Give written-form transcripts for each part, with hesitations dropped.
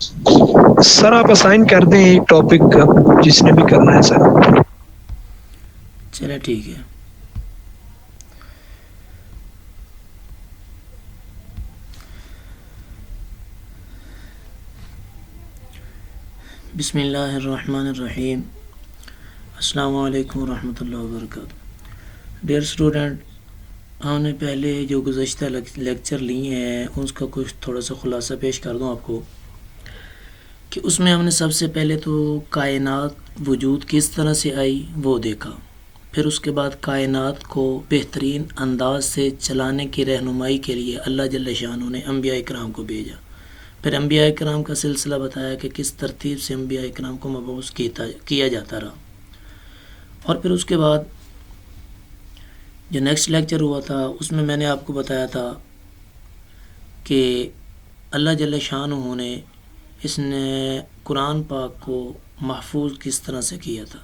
سر آپ اسائن کر دیں ایک ٹاپک کا، جس نے بھی کرنا ہے سر. چلے ٹھیک ہے. بسم اللہ الرحمن الرحیم. السلام علیکم ورحمۃ اللہ وبرکاتہ. ڈیئر اسٹوڈنٹ، ہم نے پہلے جو گزشتہ لیکچر لیے ہیں اس کا کچھ تھوڑا سا خلاصہ پیش کر دوں آپ کو، کہ اس میں ہم نے سب سے پہلے تو کائنات وجود کس طرح سے آئی وہ دیکھا. پھر اس کے بعد کائنات کو بہترین انداز سے چلانے کی رہنمائی کے لیے اللہ جل شانہ نے انبیاء کرام کو بھیجا. پھر انبیاء کرام کا سلسلہ بتایا کہ کس ترتیب سے انبیاء کرام کو مبعوث کیا جاتا رہا. اور پھر اس کے بعد جو نیکسٹ لیکچر ہوا تھا اس میں نے آپ کو بتایا تھا کہ اللہ جل شانہ نے اس نے قرآن پاک کو محفوظ کس طرح سے کیا تھا.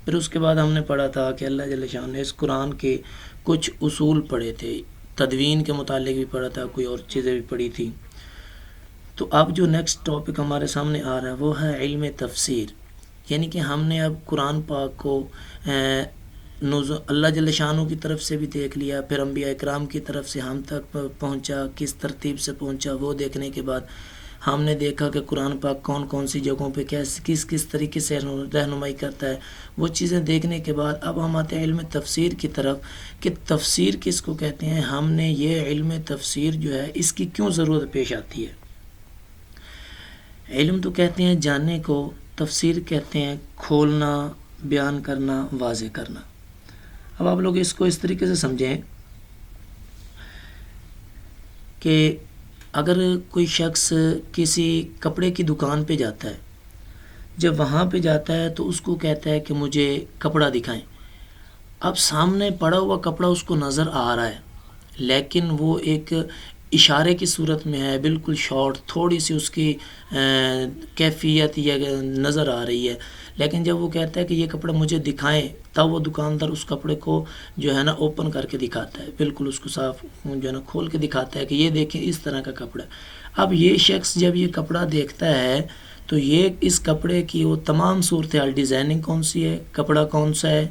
پھر اس کے بعد ہم نے پڑھا تھا کہ اللہ جل شانہ نے اس قرآن کے کچھ اصول پڑھے تھے، تدوین کے متعلق بھی پڑھا تھا، کوئی اور چیزیں بھی پڑھی تھیں. تو اب جو نیکسٹ ٹاپک ہمارے سامنے آ رہا ہے وہ ہے علم تفسیر. یعنی کہ ہم نے اب قرآن پاک کو اللہ جل شانہ کی طرف سے بھی دیکھ لیا، پھر انبیاء اکرام کی طرف سے ہم تک پہنچا، کس ترتیب سے پہنچا وہ دیکھنے کے بعد ہم نے دیکھا کہ قرآن پاک کون کون سی جگہوں پہ کس طریقے سے رہنمائی کرتا ہے. وہ چیزیں دیکھنے کے بعد اب ہم آتے ہیں علم تفسیر کی طرف، کہ تفسیر کس کو کہتے ہیں. ہم نے یہ علم تفسیر جو ہے اس کی کیوں ضرورت پیش آتی ہے. علم تو کہتے ہیں جاننے کو، تفسیر کہتے ہیں کھولنا، بیان کرنا، واضح کرنا. اب آپ لوگ اس کو اس طریقے سے سمجھیں کہ اگر کوئی شخص کسی کپڑے کی دکان پہ جاتا ہے، جب وہاں پہ جاتا ہے تو اس کو کہتا ہے کہ مجھے کپڑا دکھائیں. اب سامنے پڑا ہوا کپڑا اس کو نظر آ رہا ہے، لیکن وہ ایک اشارے کی صورت میں ہے، بالکل شارٹ، تھوڑی سی اس کی کیفیت یا نظر آ رہی ہے. لیکن جب وہ کہتا ہے کہ یہ کپڑا مجھے دکھائیں، تب وہ دکاندار اس کپڑے کو جو ہے نا اوپن کر کے دکھاتا ہے، بالکل اس کو صاف جو ہے نا کھول کے دکھاتا ہے کہ یہ دیکھیں اس طرح کا کپڑا. اب یہ شخص جب یہ کپڑا دیکھتا ہے تو یہ اس کپڑے کی وہ تمام صورتحال، ڈیزائننگ کون سی ہے، کپڑا کون سا ہے،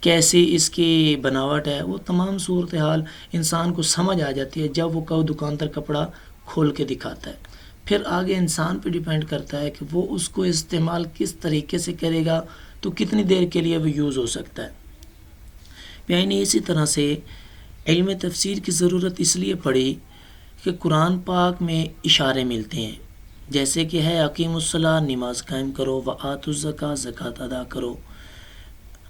کیسی اس کی بناوٹ ہے، وہ تمام صورتحال انسان کو سمجھ آ جاتی ہے جب وہ دکاندار کپڑا کھول کے دکھاتا ہے. پھر آگے انسان پہ ڈیپینڈ کرتا ہے کہ وہ اس کو استعمال کس طریقے سے کرے گا، تو کتنی دیر کے لیے وہ یوز ہو سکتا ہے. یعنی اسی طرح سے علم تفسیر کی ضرورت اس لیے پڑی کہ قرآن پاک میں اشارے ملتے ہیں، جیسے کہ ہے اقیم الصلاۃ، نماز قائم کرو، وآتوا الزکوٰۃ، زکوٰۃ ادا کرو.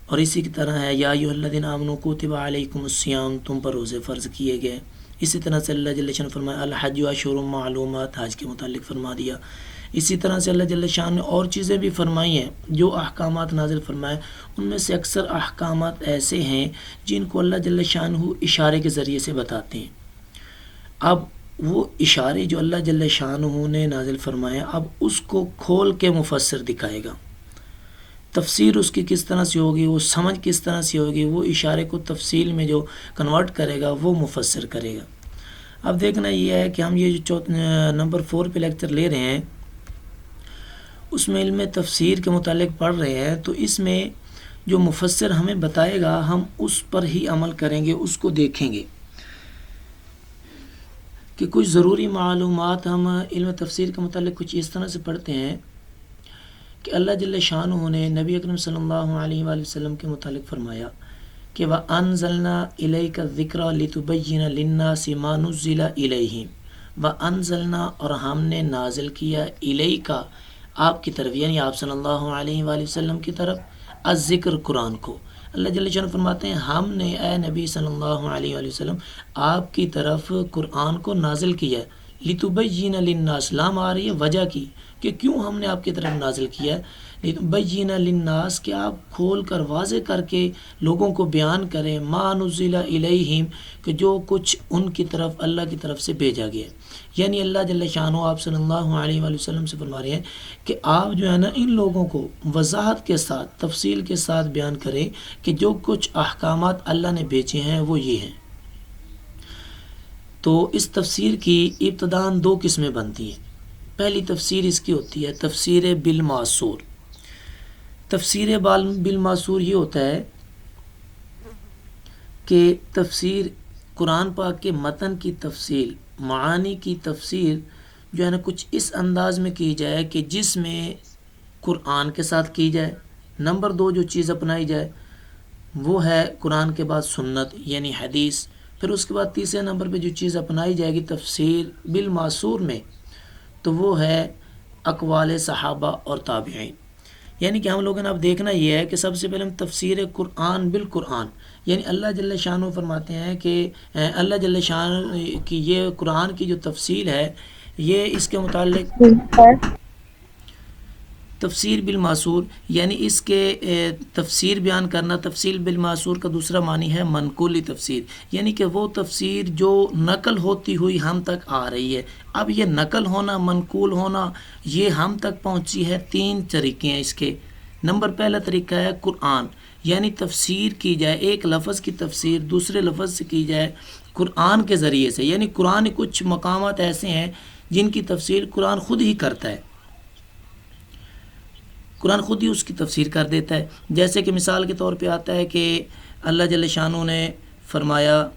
اور اسی کی طرح ہے یا ایھا الذین آمنوا کتب علیکم الصیام، تم پر روزے فرض کیے گئے. اسی طرح سے اللہ جل شانہ فرمایا الحج اشہر معلومات، حج کے متعلق فرما دیا. اسی طرح سے اللہ جل شانہ نے اور چیزیں بھی فرمائی ہیں، جو احکامات نازل فرمائے ان میں سے اکثر احکامات ایسے ہیں جن کو اللہ جل شانہ اشارے کے ذریعے سے بتاتے ہیں. اب وہ اشارے جو اللہ جل شانہ نے نازل فرمائے، اب اس کو کھول کے مفسر دکھائے گا. تفسیر اس کی کس طرح سے ہوگی، وہ سمجھ کس طرح سے ہوگی، وہ اشارے کو تفصیل میں جو کنورٹ کرے گا وہ مفسر کرے گا. اب دیکھنا یہ ہے کہ ہم یہ جو نمبر 4 پہ لیکچر لے رہے ہیں اس میں علم تفسیر کے متعلق پڑھ رہے ہیں، تو اس میں جو مفسر ہمیں بتائے گا ہم اس پر ہی عمل کریں گے، اس کو دیکھیں گے. کہ کچھ ضروری معلومات ہم علم تفسیر کے متعلق کچھ اس طرح سے پڑھتے ہیں کہ اللہ جل شانہ نے نبی اکرم صلی اللہ علیہ وآلہ وسلم کے متعلق فرمایا کہ وَأَنزَلْنَا إِلَيْكَ الذِّكْرَ لِتُبَيِّنَ لِلنَّاسِ مَا نُزِّلَ إِلَيْهِمْ. وَأَنزَلْنَا، اور ہم نے نازل کیا، إِلَيْكَ آپ کی طرف، یعنی آپ صلی اللہ علیہ وآلہ وسلم کی طرف، الذکر قرآن کو. اللہ جل شانہ فرماتے ہیں ہم نے اے نبی صلی اللہ علیہ وآلہ وسلم آپ کی طرف قرآن کو نازل کیا ہے. لِتُبَيِّنَ لِلنَّاسِ، لام آ رہی ہے وجہ کی کہ کیوں ہم نے آپ کی طرف نازل کیا ہے. لِتُبَيِّنَ لِلنَّاسِ، کہ آپ کھول کر واضح کر کے لوگوں کو بیان کریں، مَا نُزِّلَ إِلَيْهِمْ، کہ جو کچھ ان کی طرف اللہ کی طرف سے بھیجا گیا. یعنی اللہ جل شانہ آپ صلی اللہ علیہ وآلہ وسلم سے فرما رہے ہیں کہ آپ جو ہے نا ان لوگوں کو وضاحت کے ساتھ، تفصیل کے ساتھ بیان کریں کہ جو کچھ احکامات اللہ نے بھیجے ہیں وہ یہ ہیں. تو اس تفسیر کی ابتداً 2 قسمیں بنتی ہیں. پہلی تفسیر اس کی ہوتی ہے تفسیر بالمعصور. تفسیر بالمعصور یہ ہوتا ہے کہ تفسیر قرآن پاک کے متن کی تفصیل، معانی کی تفسیر جو ہے نا کچھ اس انداز میں کی جائے کہ جس میں قرآن کے ساتھ کی جائے. نمبر 2 جو چیز اپنائی جائے وہ ہے قرآن کے بعد سنت یعنی حدیث. پھر اس کے بعد تیسرے نمبر پہ جو چیز اپنائی جائے گی تفسیر بالمعصور میں تو وہ ہے اقوال صحابہ اور تابعین. یعنی کہ ہم لوگوں نے اب دیکھنا یہ ہے کہ سب سے پہلے ہم تفسیر قرآن بالقرآن یعنی اللہ جل شانہ فرماتے ہیں کہ اللہ جل شانہ کی یہ قرآن کی جو تفصیل ہے یہ اس کے متعلق تفسیر بالمعصور یعنی اس کے تفسیر بیان کرنا. تفسیر بالمعصور کا دوسرا معنی ہے منقولی تفسیر یعنی کہ وہ تفسیر جو نقل ہوتی ہوئی ہم تک آ رہی ہے. اب یہ نقل ہونا منقول ہونا یہ ہم تک پہنچی ہے 3 طریقے ہیں اس کے. نمبر پہلا طریقہ ہے قرآن یعنی تفسیر کی جائے ایک لفظ کی تفسیر دوسرے لفظ سے کی جائے قرآن کے ذریعے سے. یعنی قرآن کچھ مقامات ایسے ہیں جن کی تفسیر قرآن خود ہی کرتا ہے، قرآن خود ہی اس کی تفسیر کر دیتا ہے. جیسے کہ مثال کے طور پہ آتا ہے کہ اللہ جل شانہ نے فرمایا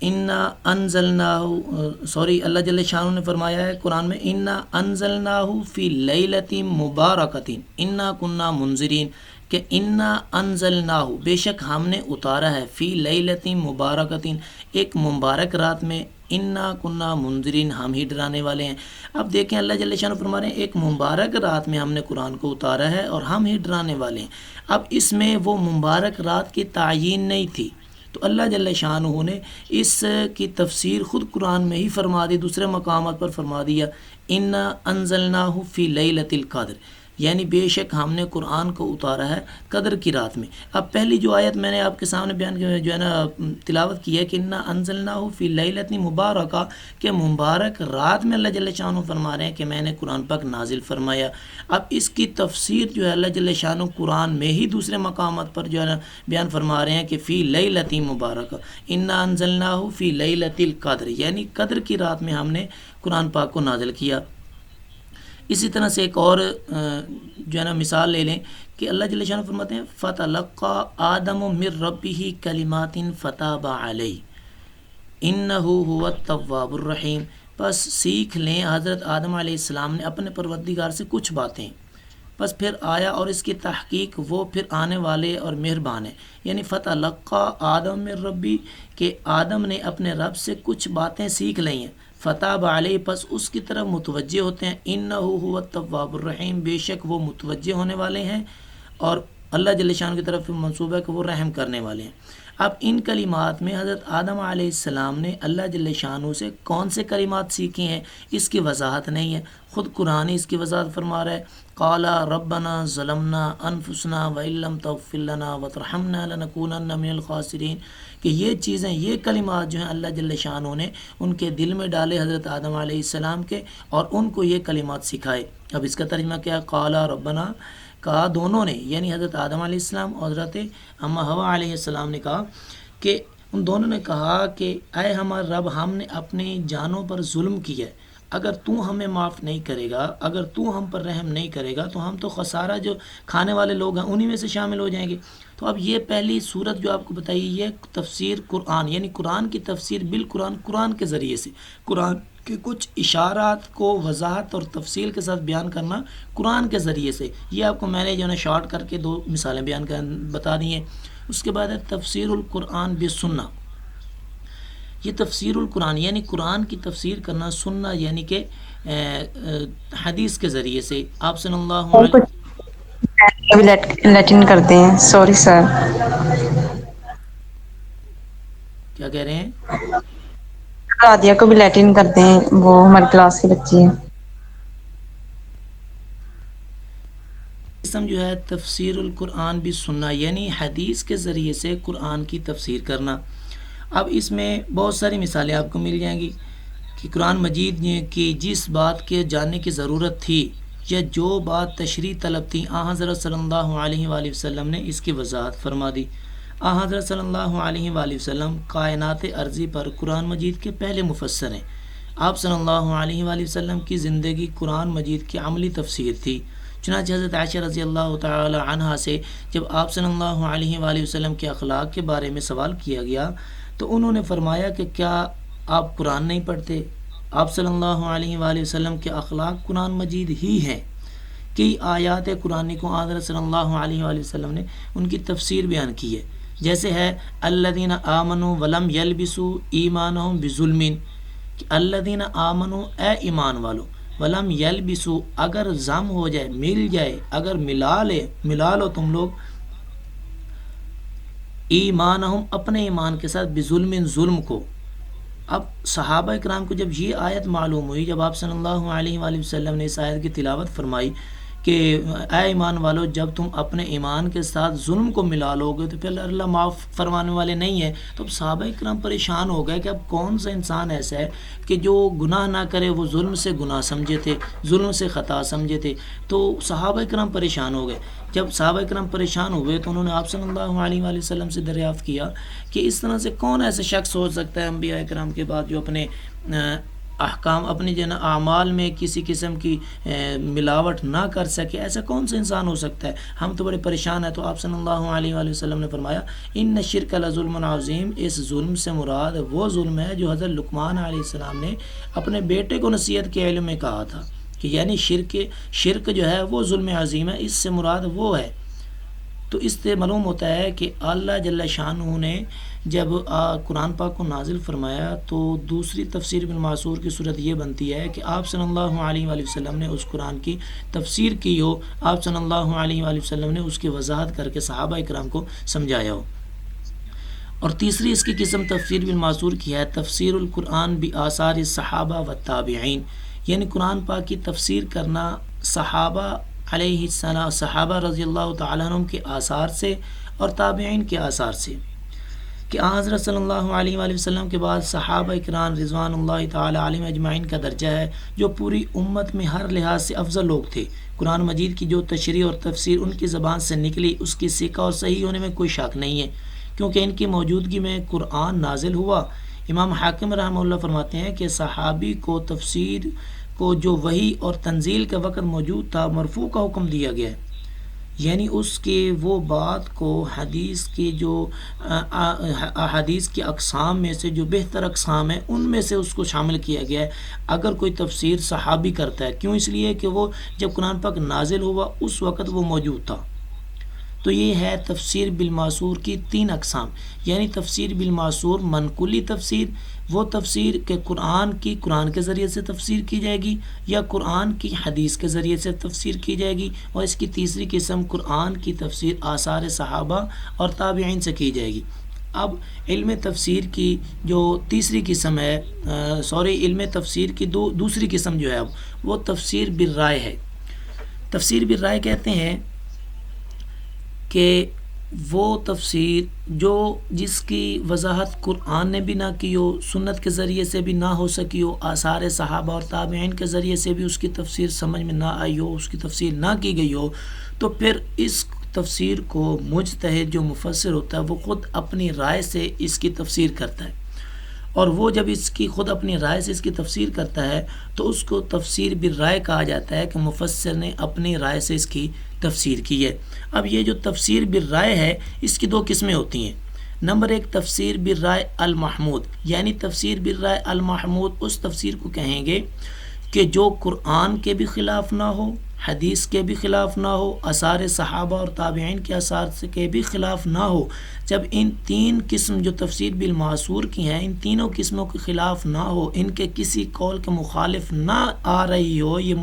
اللہ جل شانہ نے فرمایا ہے قرآن میں انا انزلناہ فی لیلۃ مبارکۃ انا کنا منذرین کہ انا انزلناہ بے شک ہم نے اتارا ہے فی لیلۃ مبارکۃ ایک مبارک رات میں انا کنا منذرین ہم ہی ڈرانے والے ہیں. اب دیکھیں اللہ جل شانہ فرما رہے ہیں ایک مبارک رات میں ہم نے قرآن کو اتارا ہے اور ہم ہی ڈرانے والے ہیں. اب اس میں وہ مبارک رات کی تعیین نہیں تھی تو اللہ جل شانہ نے اس کی تفسیر خود قرآن میں ہی فرما دی، دوسرے مقامات پر فرما دیا انا انزلناہ فی لیلۃ القدر یعنی بے شک ہم نے قرآن کو اتارا ہے قدر کی رات میں. اب پہلی جو آیت میں نے آپ کے سامنے بیان جو ہے نا تلاوت کی ہے کہ انا انزلناہ فی لیلۃ مبارکہ کہ مبارک رات میں اللہ جل شانہ فرما رہے ہیں کہ میں نے قرآن پاک نازل فرمایا. اب اس کی تفسیر جو ہے اللہ جل شانہ قرآن میں ہی دوسرے مقامات پر جو ہے نا بیان فرما رہے ہیں کہ فی لیلۃ مبارکہ انا انزلناہ فی لیلۃ القدر یعنی قدر کی رات میں ہم نے قرآن پاک کو نازل کیا. اسی طرح سے ایک اور جو ہے نا مثال لے لیں کہ اللہ جل شانہ فرماتے ہیں فَتَلَقَّى آدَمُ مِن رَّبِّهِ كَلِمَاتٍ فَتَابَ عَلَيْهِ إِنَّهُ هُوَ التَّوَّابُ الرَّحِيمُ. بس سیکھ لیں حضرت آدم علیہ السلام نے اپنے پروردگار سے کچھ باتیں بس پھر آیا اور اس کی تحقیق وہ پھر آنے والے اور مہربان ہیں. یعنی فَتَلَقَّى آدَمُ مِن رَّبِّهِ کہ آدم نے اپنے رب سے کچھ باتیں سیکھ لی ہیں فتاب علیہ پس اس کی طرف متوجہ ہوتے ہیں انہ هو التواب الرحیم بے شک وہ متوجہ ہونے والے ہیں اور اللہ جل شانہ کی طرف منسوب ہے کہ وہ رحم کرنے والے ہیں. اب ان کلمات میں حضرت آدم علیہ السلام نے اللہ جل شانہ سے کون سے کلمات سیکھے ہیں اس کی وضاحت نہیں ہے، خود قرآن اس کی وضاحت فرما رہا ہے قالا ربنا ظلمنا انفسنا وان لم تغفر لنا وترحمنا لنکونن من الخاسرین کہ یہ چیزیں یہ کلمات جو ہیں اللہ جل شانہ نے ان کے دل میں ڈالے حضرت آدم علیہ السلام کے اور ان کو یہ کلمات سکھائے. اب اس کا ترجمہ کیا قالا ربنا کہا دونوں نے یعنی حضرت آدم علیہ السلام اور حضرت اما حوا علیہ السلام نے کہا کہ ان دونوں نے کہا کہ اے ہمارا رب ہم نے اپنی جانوں پر ظلم کیا ہے، اگر تو ہمیں معاف نہیں کرے گا اگر تو ہم پر رحم نہیں کرے گا تو ہم تو خسارہ جو کھانے والے لوگ ہیں انہی میں سے شامل ہو جائیں گے. تو اب یہ پہلی صورت جو آپ کو بتائی یہ تفسیر قرآن یعنی قرآن کی تفسیر بالقرآن قرآن کے ذریعے سے قرآن کے کچھ اشارات کو وضاحت اور تفصیل کے ساتھ بیان کرنا قرآن کے ذریعے سے. یہ آپ کو میں نے جو ہے شارٹ کر کے 2 مثالیں بتا دی ہیں. اس کے بعد ہے تفسیر القرآن بالسنہ. یہ تفسیر القرآن یعنی قرآن کی تفسیر کرنا سننا یعنی کہ حدیث کے ذریعے سے. آپ صلی اللہ علیہ ابھی لیٹن کرتے ہیں سوری سر کیا کہہ رہے ہیں رادیہ کو بھی لیٹن کرتے ہیں وہ ہماری کلاس کی بچی ہے. قسم جو ہے تفسیر القرآن بھی سننا یعنی حدیث کے ذریعے سے قرآن کی تفسیر کرنا. اب اس میں بہت ساری مثالیں آپ کو مل جائیں گی کہ قرآن مجید کی جس بات کے جاننے کی ضرورت تھی یا جو بات تشریح طلب تھی حضرت صلی اللہ علیہ وآلہ وسلم نے اس کی وضاحت فرما دی. حضرت صلی اللہ علیہ وآلہ وسلم کائنات ارضی پر قرآن مجید کے پہلے مفسر ہیں آپ صلی اللہ علیہ وآلہ وسلم کی زندگی قرآن مجید کی عملی تفسیر تھی۔ چنانچہ حضرت عائشہ رضی اللہ تعالی عنہا سے جب آپ صلی اللہ علیہ وآلہ وسلم کے اخلاق کے بارے میں سوال کیا گیا تو انہوں نے فرمایا کہ کیا آپ قرآن نہیں پڑھتے؟ آپ صلی اللہ علیہ وآلہ وسلم کے اخلاق قرآن مجید ہی ہیں۔ کئی آیات قرآن کو حضرت صلی اللہ علیہ وآلہ وسلم نے ان کی تفسیر بیان کی ہے، جیسے ہے الذین آمنوا ولم یلبسوا ایمانہم بظلم، کہ الذین آمنوا اے ایمان والو، ولم یلبسوا اگر ضم ہو جائے، مل جائے، اگر ملا لو تم لوگ، ایمانہم اپنے ایمان کے ساتھ، بظلم ظلم کو۔ اب صحابہ کرام کو جب یہ آیت معلوم ہوئی، جب آپ صلی اللہ علیہ وآلہ وسلم نے اس آیت کی تلاوت فرمائی کہ اے ایمان والو جب تم اپنے ایمان کے ساتھ ظلم کو ملا لو گے تو پھر اللہ معاف فرمانے والے نہیں ہیں، تو اب صحابہ کرام پریشان ہو گئے کہ اب کون سا انسان ایسا ہے کہ جو گناہ نہ کرے، وہ ظلم سے گناہ سمجھے تھے، ظلم سے خطا سمجھے تھے۔ تو صحابہ کرام پریشان ہو گئے۔ جب صحابہ کرام پریشان ہوئے تو انہوں نے آپ صلی اللہ علیہ وآلہ وسلم سے دریافت کیا کہ اس طرح سے کون ایسا شخص ہو سکتا ہے انبیاء کرام کے بعد جو اپنے احکام، اپنے اعمال میں کسی قسم کی ملاوٹ نہ کر سکے، ایسا کون سا انسان ہو سکتا ہے؟ ہم تو بڑے پریشان ہیں۔ تو آپ صلی اللہ علیہ وآلہ وسلم نے فرمایا ان الشرک لظلم عظیم، اس ظلم سے مراد وہ ظلم ہے جو حضرت لقمان علیہ السلام نے اپنے بیٹے کو نصیحت کے علم میں کہا تھا کہ یعنی شرک جو ہے وہ ظلم عظیم ہے، اس سے مراد وہ ہے۔ تو اس سے معلوم ہوتا ہے کہ اللہ جل شانہ نے جب قرآن پاک کو نازل فرمایا تو دوسری تفسیر بالمعصور کی صورت یہ بنتی ہے کہ آپ صلی اللہ علیہ وآلہ وسلم نے اس قرآن کی تفسیر کی ہو، آپ صلی اللہ علیہ وآلہ وسلم نے اس کی وضاحت کر کے صحابہ اکرام کو سمجھایا ہو۔ اور تیسری اس کی قسم تفسیر بالمعصور کی ہے تفسیر القرآن بآثار الصحابہ والتابعین، یعنی قرآن پاک کی تفسیر کرنا صحابہ علیہ السلام، صحابہ رضی اللہ تعالیٰ عنہم کے آثار سے اور تابعین کے آثار سے، کہ حضرت صلی اللہ علیہ وآلہ وسلم کے بعد صحابہ اکرام رضوان اللہ تعالیٰ علیہم اجمعین کا درجہ ہے جو پوری امت میں ہر لحاظ سے افضل لوگ تھے۔ قرآن مجید کی جو تشریح اور تفسیر ان کی زبان سے نکلی اس کی ثقہ اور صحیح ہونے میں کوئی شک نہیں ہے، کیونکہ ان کی موجودگی میں قرآن نازل ہوا۔ امام حاکم رحمہ اللہ فرماتے ہیں کہ صحابی کو تفسیر کو جو وحی اور تنزیل کے وقت موجود تھا مرفوع کا حکم دیا گیا ہے، یعنی اس کے وہ بات کو حدیث کی جو احادیث کی اقسام میں سے جو بہتر اقسام ہیں ان میں سے اس کو شامل کیا گیا ہے اگر کوئی تفسیر صحابی کرتا ہے۔ کیوں؟ اس لیے کہ وہ جب قرآن پاک نازل ہوا اس وقت وہ موجود تھا۔ تو یہ ہے تفسیر بالمعصور کی تین اقسام، یعنی تفسیر بالمعصور منقولی تفسیر، وہ تفسیر کہ قرآن کے ذریعے سے تفسیر کی جائے گی یا قرآن کی حدیث کے ذریعے سے تفسیر کی جائے گی، اور اس کی تیسری قسم قرآن کی تفسیر آثار صحابہ اور تابعین سے کی جائے گی۔ اب علم تفسیر کی جو تیسری قسم ہے علم تفسیر کی دوسری قسم جو ہے اب وہ تفسیر بالرائے ہے۔ تفسیر بالرائے کہتے ہیں کہ وہ تفسیر جس کی وضاحت قرآن نے بھی نہ کی ہو، سنت کے ذریعے سے بھی نہ ہو سکی ہو، آثار صحابہ اور تابعین کے ذریعے سے بھی اس کی تفسیر سمجھ میں نہ آئی ہو، اس کی تفسیر نہ کی گئی ہو، تو پھر اس تفسیر کو مجتہد جو مفسر ہوتا ہے وہ خود اپنی رائے سے اس کی تفسیر کرتا ہے، اور وہ جب اس کی خود اپنی رائے سے اس کی تفسیر کرتا ہے تو اس کو تفسیر بالرائے کہا جاتا ہے کہ مفسر نے اپنی رائے سے اس کی تفسیر کی ہے۔ اب یہ جو تفسیر بالرائے ہے اس کی دو قسمیں ہوتی ہیں۔ نمبر ایک تفسیر بالرائے المحمود، یعنی تفسیر بالرائے المحمود اس تفسیر کو کہیں گے کہ جو قرآن کے بھی خلاف نہ ہو، حدیث کے بھی خلاف نہ ہو، آثار صحابہ اور تابعین کے آثار کے بھی خلاف نہ ہو۔ جب ان تین قسم جو تفسیر بالمعصور کی ہیں ان تینوں قسموں کے خلاف نہ ہو، ان کے کسی قول کے مخالف نہ آ رہی ہو یہ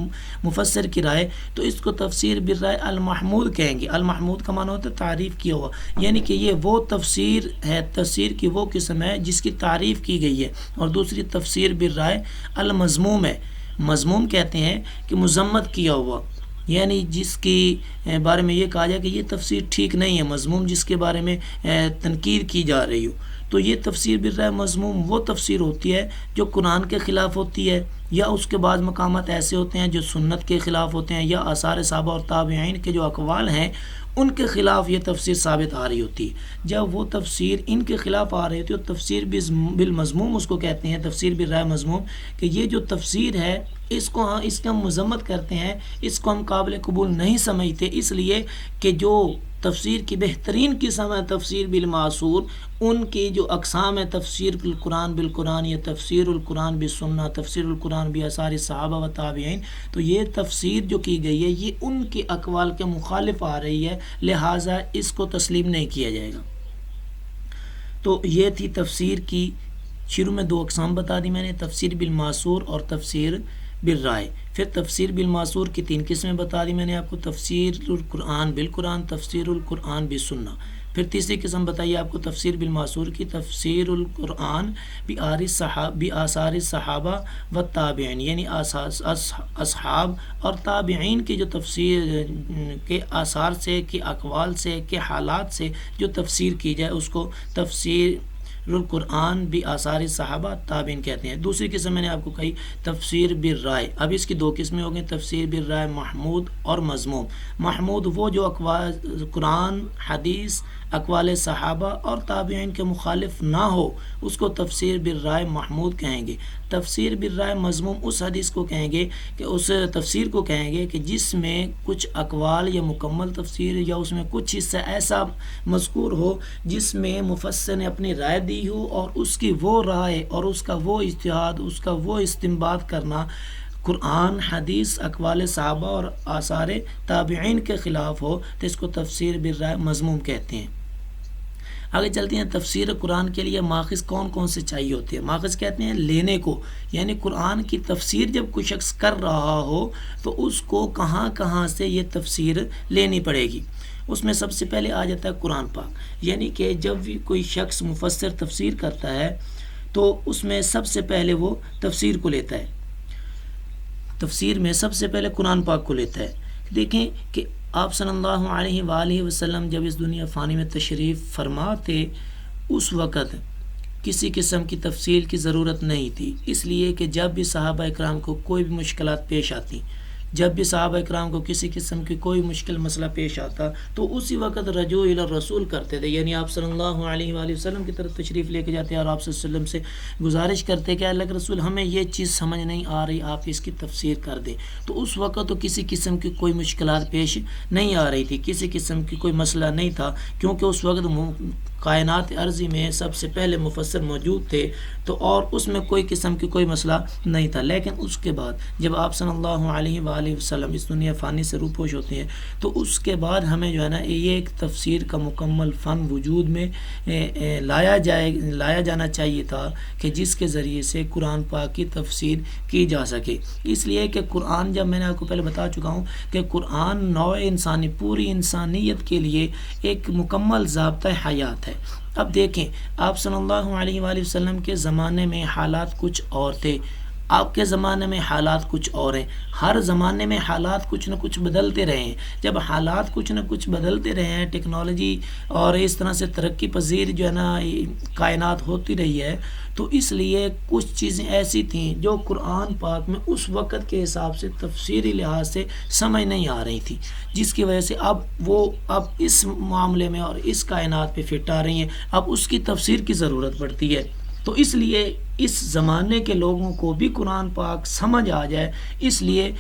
مفسر کی رائے، تو اس کو تفسیر بالرائے المحمود کہیں گے۔ المحمود کا معنی ہوتا ہے تعریف کیا ہوا، یعنی کہ یہ وہ تفسیر ہے، تفسیر کی وہ قسم ہے جس کی تعریف کی گئی ہے۔ اور دوسری تفسیر بالرائے المذموم ہے۔ مذموم کہتے ہیں کہ مذمت کیا ہوا، یعنی جس کے بارے میں یہ کہا جائے کہ یہ تفسیر ٹھیک نہیں ہے، مذموم جس کے بارے میں تنقید کی جا رہی ہو۔ تو یہ تفسیر بالرائے مضموم وہ تفسیر ہوتی ہے جو قرآن کے خلاف ہوتی ہے، یا اس کے بعض مقامات ایسے ہوتے ہیں جو سنت کے خلاف ہوتے ہیں، یا آثار صحابہ اور تابعین کے جو اقوال ہیں ان کے خلاف یہ تفسیر ثابت آ رہی ہوتی ہے۔ جب وہ تفسیر ان کے خلاف آ رہی ہوتی ہے تو تفسیر بالمضموم اس کو کہتے ہیں، تفسیر بالرائے مضموم، کہ یہ جو تفسیر ہے اس کی ہم مذمت کرتے ہیں، اس کو ہم قابل قبول نہیں سمجھتے، اس لیے کہ جو تفسیر کی بہترین قسم ہے تفسیر بالمعصور، ان کی جو اقسام ہے تفسیر القرآن بالقرآن یا تفسیر القرآن بالسنہ، تفسیر القرآن بآثار صحابہ و تابعین، تو یہ تفسیر جو کی گئی ہے یہ ان کے اقوال کے مخالف آ رہی ہے، لہٰذا اس کو تسلیم نہیں کیا جائے گا۔ تو یہ تھی تفسیر کی شروع میں 2 اقسام بتا دی میں نے، تفسیر بالمعصور اور تفسیر بالرائے۔ پھر تفسیر بالمعصور کی 3 قسمیں بتا دی میں نے آپ کو، تفسیر القرآن بالقرآن، تفسیر القرآن بالسنہ۔ پھر تیسری قسم بتائی آپ کو تفسیر بالمعصور کی، تفسیر القرآن بآثار صحابہ و تابعین، یعنی اصحاب اور تابعین کی جو تفسیر کے آثار سے، کے اقوال سے، کے حالات سے جو تفسیر کی جائے اس کو تفسیر القرآن بآثار صحابہ تابعین کہتے ہیں۔ دوسری قسم میں نے آپ کو کہی تفسیر بالرائے۔ اب اس کی 2 قسمیں ہو گئی، تفسیر بالرائے محمود اور مذموم۔ محمود وہ جو قرآن، حدیث، اقوال صحابہ اور تابعین کے مخالف نہ ہو اس کو تفسیر بالرائے محمود کہیں گے۔ تفسیر بالرائے مذموم اس حدیث کو کہیں گے کہ اس تفسیر کو کہیں گے کہ جس میں کچھ اقوال یا مکمل تفسیر یا اس میں کچھ حصہ ایسا مذکور ہو جس میں مفسر نے اپنی رائے دی ہو اور اس کی وہ رائے اور اس کا وہ اجتہاد، اس کا وہ استنباط کرنا قرآن، حدیث، اقوال صحابہ اور آثار تابعین کے خلاف ہو تو اس کو تفسیر بالرائے مذموم کہتے ہیں۔ آگے چلتے ہیں، تفسیر قرآن کے لیے ماخذ کون کون سے چاہیے ہوتے ہیں؟ ماخذ کہتے ہیں لینے کو، یعنی قرآن کی تفسیر جب کوئی شخص کر رہا ہو تو اس کو کہاں کہاں سے یہ تفسیر لینی پڑے گی۔ اس میں سب سے پہلے آ جاتا ہے قرآن پاک، یعنی کہ جب بھی کوئی شخص مفسر تفسیر کرتا ہے تو اس میں سب سے پہلے وہ تفسیر کو لیتا ہے، تفسیر میں سب سے پہلے قرآن پاک کو لیتا ہے۔ دیکھیں کہ آپ صلی اللہ علیہ وآلہ وسلم جب اس دنیا فانی میں تشریف فرما تھے اس وقت کسی قسم کی تفصیل کی ضرورت نہیں تھی، اس لیے کہ جب بھی صحابہ اکرام کو کوئی بھی مشکلات پیش آتی، جب بھی صحابہ اکرام کو کسی قسم کی کوئی مشکل مسئلہ پیش آتا تو اسی وقت رجوع الی الرسول کرتے تھے، یعنی آپ صلی اللہ علیہ وآلہ وسلم کی طرف تشریف لے کے جاتے اور آپ صلی اللہ علیہ وسلم سے گزارش کرتے کہ اللہ کے رسول ہمیں یہ چیز سمجھ نہیں آ رہی، آپ اس کی تفسیر کر دیں۔ تو اس وقت تو کسی قسم کی کوئی مشکلات پیش نہیں آ رہی تھی، کسی قسم کی کوئی مسئلہ نہیں تھا، کیونکہ اس وقت کائنات ارضی میں سب سے پہلے مفسر موجود تھے تو اور اس میں کوئی قسم کی کوئی مسئلہ نہیں تھا۔ لیکن اس کے بعد جب آپ صلی اللہ علیہ وآلہ وسلم اس دنیا فانی سے روپوش ہوتے ہیں تو اس کے بعد ہمیں جو ہے نا یہ ایک تفسیر کا مکمل فن وجود میں لایا جانا چاہیے تھا کہ جس کے ذریعے سے قرآن پاک کی تفسیر کی جا سکے، اس لیے کہ قرآن، جب میں نے آپ کو پہلے بتا چکا ہوں کہ قرآن نوع انسانی، پوری انسانیت کے لیے ایک مکمل ضابطہ حیات ہے۔ اب دیکھیں آپ صلی اللہ علیہ وآلہ وسلم کے زمانے میں حالات کچھ اور تھے، آپ کے زمانے میں حالات کچھ اور ہیں، ہر زمانے میں حالات کچھ نہ کچھ بدلتے رہے ہیں۔ جب حالات کچھ نہ کچھ بدلتے رہے ہیں، ٹیکنالوجی اور اس طرح سے ترقی پذیر جو ہے نا کائنات ہوتی رہی ہے، تو اس لیے کچھ چیزیں ایسی تھیں جو قرآن پاک میں اس وقت کے حساب سے تفسیری لحاظ سے سمجھ نہیں آ رہی تھی، جس کی وجہ سے اب اس معاملے میں اور اس کائنات پہ فٹ آ رہی ہیں، اب اس کی تفسیر کی ضرورت پڑتی ہے۔ تو اس لیے اس زمانے کے لوگوں کو بھی قرآن پاک سمجھ آ جائے، اس لیے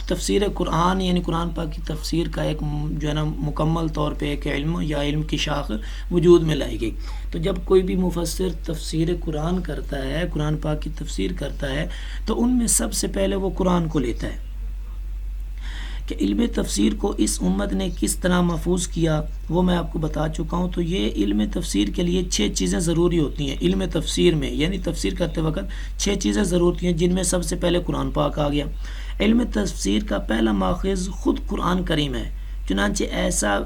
تفسیر قرآن یعنی قرآن پاک کی تفسیر کا ایک جو ہے نا مکمل طور پہ ایک علم یا علم کی شاخ وجود میں لائی گئی۔ تو جب کوئی بھی مفسر تفسیر قرآن کرتا ہے، قرآن پاک کی تفسیر کرتا ہے، تو ان میں سب سے پہلے وہ قرآن کو لیتا ہے کہ علم تفسیر کو اس امت نے کس طرح محفوظ کیا، وہ میں آپ کو بتا چکا ہوں۔ تو یہ علم تفسیر کے لیے 6 چیزیں ضروری ہوتی ہیں علم تفسیر میں، یعنی تفسیر کرتے وقت 6 چیزیں ضرور ہوتی ہیں، جن میں سب سے پہلے قرآن پاک آ گیا۔ علم تفسیر کا پہلا ماخذ خود قرآن کریم ہے، چنانچہ ایسا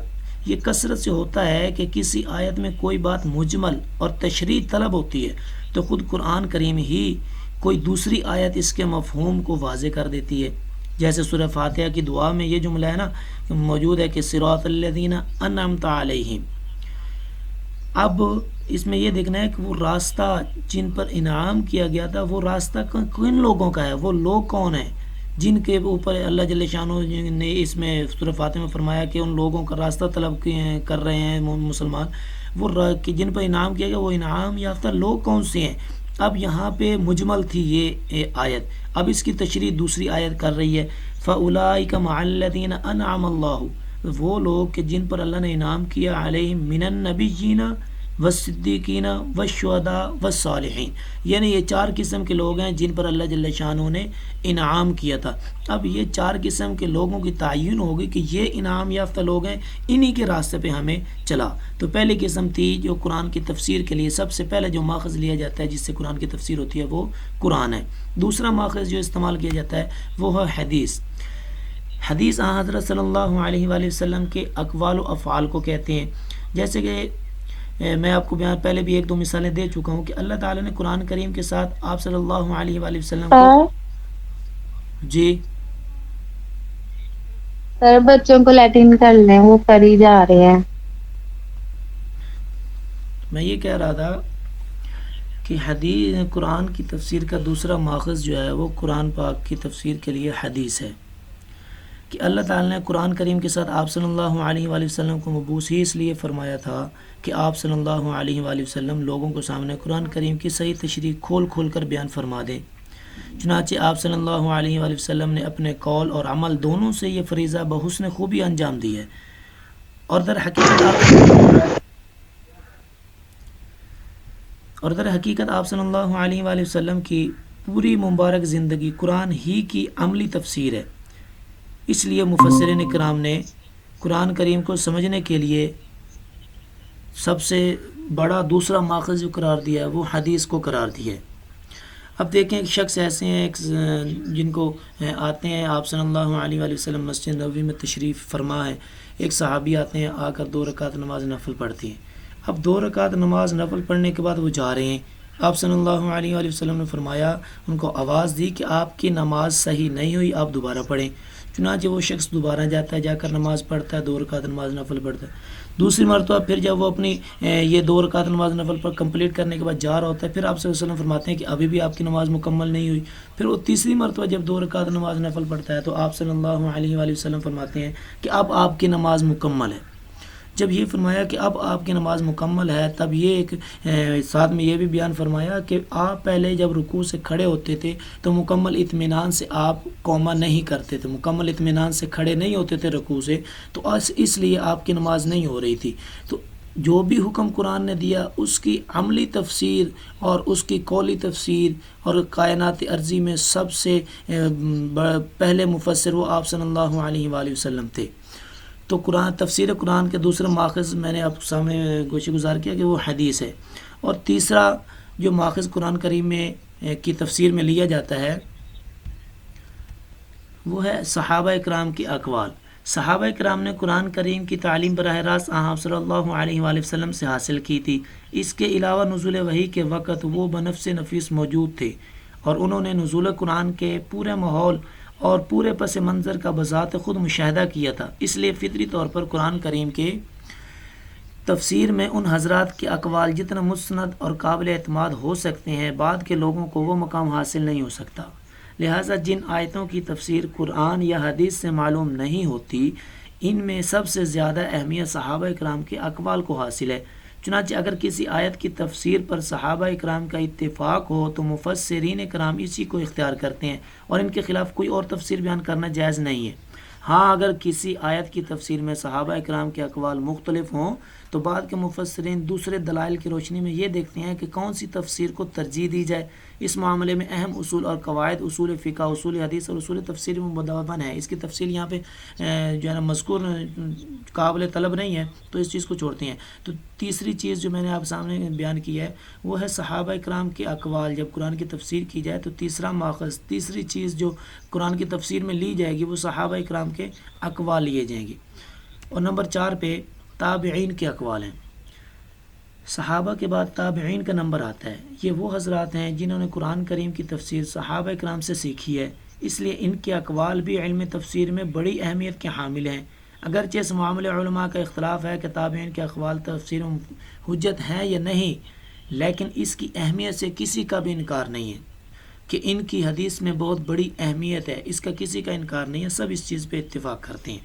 یہ کثرت سے ہوتا ہے کہ کسی آیت میں کوئی بات مجمل اور تشریح طلب ہوتی ہے تو خود قرآن کریم ہی کوئی دوسری آیت اس کے مفہوم کو واضح کر دیتی ہے، جیسے سورہ فاتحہ کی دعا میں یہ جملہ ہے نا موجود ہے کہ صراط الذین انعمت علیہم۔ اب اس میں یہ دیکھنا ہے کہ وہ راستہ جن پر انعام کیا گیا تھا وہ راستہ کن لوگوں کا ہے، وہ لوگ کون ہیں جن کے اوپر اللہ جل شانہ نے اس میں سورہ فاتحہ میں فرمایا کہ ان لوگوں کا راستہ طلب کر رہے ہیں مسلمان، وہ کہ جن پر انعام کیا گیا وہ انعام یافتہ لوگ کون سے ہیں۔ اب یہاں پہ مجمل تھی یہ آیت، اب اس کی تشریح دوسری آیت کر رہی ہے، فَأُولَٰئِكَ مَعَ الَّذِينَ أَنْعَمَ اللَّهُ، وہ لوگ کہ جن پر اللہ نے انعام کیا، علیہم من النبیین والصدیقین والشہداء والصالحین، یعنی یہ چار قسم کے لوگ ہیں جن پر اللہ جل شانہ نے انعام کیا تھا۔ اب یہ چار قسم کے لوگوں کی تعین ہوگی کہ یہ انعام یافتہ لوگ ہیں، انہی کے راستے پہ ہمیں چلا۔ تو پہلی قسم تھی جو قرآن کی تفسیر کے لیے سب سے پہلے جو ماخذ لیا جاتا ہے جس سے قرآن کی تفسیر ہوتی ہے وہ قرآن ہے۔ دوسرا ماخذ جو استعمال کیا جاتا ہے وہ ہے حدیث۔ حدیث حضرت صلی اللہ علیہ وآلہ وسلم کے اقوال و افعال کو کہتے ہیں، جیسے کہ میں آپ کو پہلے بھی ایک دو مثالیں دے چکا ہوں کہ اللہ تعالیٰ نے قرآن کریم کے ساتھ آپ صلی اللہ علیہ وآلہ وسلم کو جی سر بچوں کو لیٹن کر لیں، وہ کر ہی جا رہے ہیں۔ میں یہ کہہ رہا تھا کہ حدیث قرآن کی تفسیر کا دوسرا ماخذ جو ہے وہ قرآن پاک کی تفسیر کے لیے حدیث ہے، کہ اللہ تعالیٰ نے قرآن کریم کے ساتھ آپ صلی اللہ علیہ وآلہ وسلم کو مبعوث ہی اس لیے فرمایا تھا کہ آپ صلی اللہ علیہ وآلہ وسلم لوگوں کو سامنے قرآن کریم کی صحیح تشریح کھول کھول کر بیان فرما دیں۔ چنانچہ آپ صلی اللہ علیہ وآلہ وسلم نے اپنے قول اور عمل دونوں سے یہ فریضہ بحسن خوبی انجام دی ہے، اور در حقیقت آپ صلی اللہ علیہ وآلہ وسلم کی پوری مبارک زندگی قرآن ہی کی عملی تفسیر ہے۔ اس لیے مفسرین کرام نے قرآن کریم کو سمجھنے کے لیے سب سے بڑا دوسرا ماخذ جو قرار دیا ہے وہ حدیث کو قرار دیا ہے۔ اب دیکھیں ایک شخص ایسے ہیں جن کو آتے ہیں آپ صلی اللہ علیہ وآلہ وسلم مسجد نبوی میں تشریف فرما ہے، ایک صحابی آتے ہیں آ کر 2 رکعت نماز نفل پڑھتی ہیں۔ اب 2 رکعت نماز نفل پڑھنے کے بعد وہ جا رہے ہیں، آپ صلی اللہ علیہ وآلہ وسلم نے فرمایا، ان کو آواز دی کہ آپ کی نماز صحیح نہیں ہوئی، آپ دوبارہ پڑھیں۔ چنانچہ وہ شخص دوبارہ جاتا ہے، جا کر نماز پڑھتا ہے، 2 رکعت نماز نفل پڑھتا ہے۔ دوسری مرتبہ پھر جب وہ اپنی یہ 2 رکعت نماز نفل پر کمپلیٹ کرنے کے بعد جا رہا ہوتا ہے، پھر آپ صلی اللہ علیہ وسلم فرماتے ہیں کہ ابھی بھی آپ کی نماز مکمل نہیں ہوئی۔ پھر وہ تیسری مرتبہ جب 2 رکعت نماز نفل پڑھتا ہے تو آپ صلی اللہ علیہ وآلہ وسلم فرماتے ہیں کہ اب آپ کی نماز مکمل ہے۔ جب یہ فرمایا کہ اب آپ کی نماز مکمل ہے، تب یہ ایک ساتھ میں یہ بھی بیان فرمایا کہ آپ پہلے جب رکوع سے کھڑے ہوتے تھے تو مکمل اطمینان سے آپ قوما نہیں کرتے تھے، مکمل اطمینان سے کھڑے نہیں ہوتے تھے رکوع سے، تو اس لیے آپ کی نماز نہیں ہو رہی تھی۔ تو جو بھی حکم قرآن نے دیا اس کی عملی تفسیر اور اس کی قولی تفسیر اور کائنات ارضی میں سب سے پہلے مفسر وہ آپ صلی اللہ علیہ وآلہ وسلم تھے۔ تو تفسیر قرآن کے دوسرا ماخذ میں نے آپ سامنے گوشہ گزار کیا کہ وہ حدیث ہے۔ اور تیسرا جو ماخذ قرآن کریم میں کی تفسیر میں لیا جاتا ہے وہ ہے صحابہ اکرام کی اقوال۔ صحابہ اکرام نے قرآن کریم کی تعلیم براہ راست آپ صلی اللہ علیہ وآلہ وسلم سے حاصل کی تھی۔ اس کے علاوہ نزول وحی کے وقت وہ بنفس نفیس موجود تھے اور انہوں نے نزول قرآن کے پورے ماحول اور پورے پس منظر کا بذات خود مشاہدہ کیا تھا، اس لیے فطری طور پر قرآن کریم کے تفسیر میں ان حضرات کے اقوال جتنا مستند اور قابل اعتماد ہو سکتے ہیں، بعد کے لوگوں کو وہ مقام حاصل نہیں ہو سکتا۔ لہٰذا جن آیتوں کی تفسیر قرآن یا حدیث سے معلوم نہیں ہوتی، ان میں سب سے زیادہ اہمیت صحابہ اکرام کے اقوال کو حاصل ہے۔ چنانچہ اگر کسی آیت کی تفسیر پر صحابہ اکرام کا اتفاق ہو تو مفسرین اکرام اسی کو اختیار کرتے ہیں اور ان کے خلاف کوئی اور تفسیر بیان کرنا جائز نہیں ہے۔ ہاں اگر کسی آیت کی تفسیر میں صحابہ اکرام کے اقوال مختلف ہوں تو بعد کے مفسرین دوسرے دلائل کی روشنی میں یہ دیکھتے ہیں کہ کون سی تفسیر کو ترجیح دی جائے۔ اس معاملے میں اہم اصول اور قواعد، اصول فقہ، اصول حدیث اور اصول تفسیر میں مدون ہے۔ اس کی تفصیل یہاں پہ جو ہے نا مذکور قابل طلب نہیں ہے، تو اس چیز کو چھوڑتے ہیں۔ تو تیسری چیز جو میں نے آپ سامنے بیان کی ہے وہ ہے صحابہ اکرام کے اقوال۔ جب قرآن کی تفسیر کی جائے تو تیسرا ماخذ، تیسری چیز جو قرآن کی تفسیر میں لی جائے گی وہ صحابہ اکرام کے اقوال لیے جائیں گے۔ اور نمبر 4 پہ تابعین کے اقوال ہیں۔ صحابہ کے بعد تابعین کا نمبر آتا ہے۔ یہ وہ حضرات ہیں جنہوں نے قرآن کریم کی تفسیر صحابہ اکرام سے سیکھی ہے، اس لیے ان کے اقوال بھی علم تفسیر میں بڑی اہمیت کے حامل ہیں۔ اگرچہ اس معاملے علماء کا اختلاف ہے کہ تابعین کے اقوال تفسیر حجت ہیں یا نہیں، لیکن اس کی اہمیت سے کسی کا بھی انکار نہیں ہے کہ ان کی حدیث میں بہت بڑی اہمیت ہے، اس کا کسی کا انکار نہیں ہے، سب اس چیز پہ اتفاق کرتے ہیں۔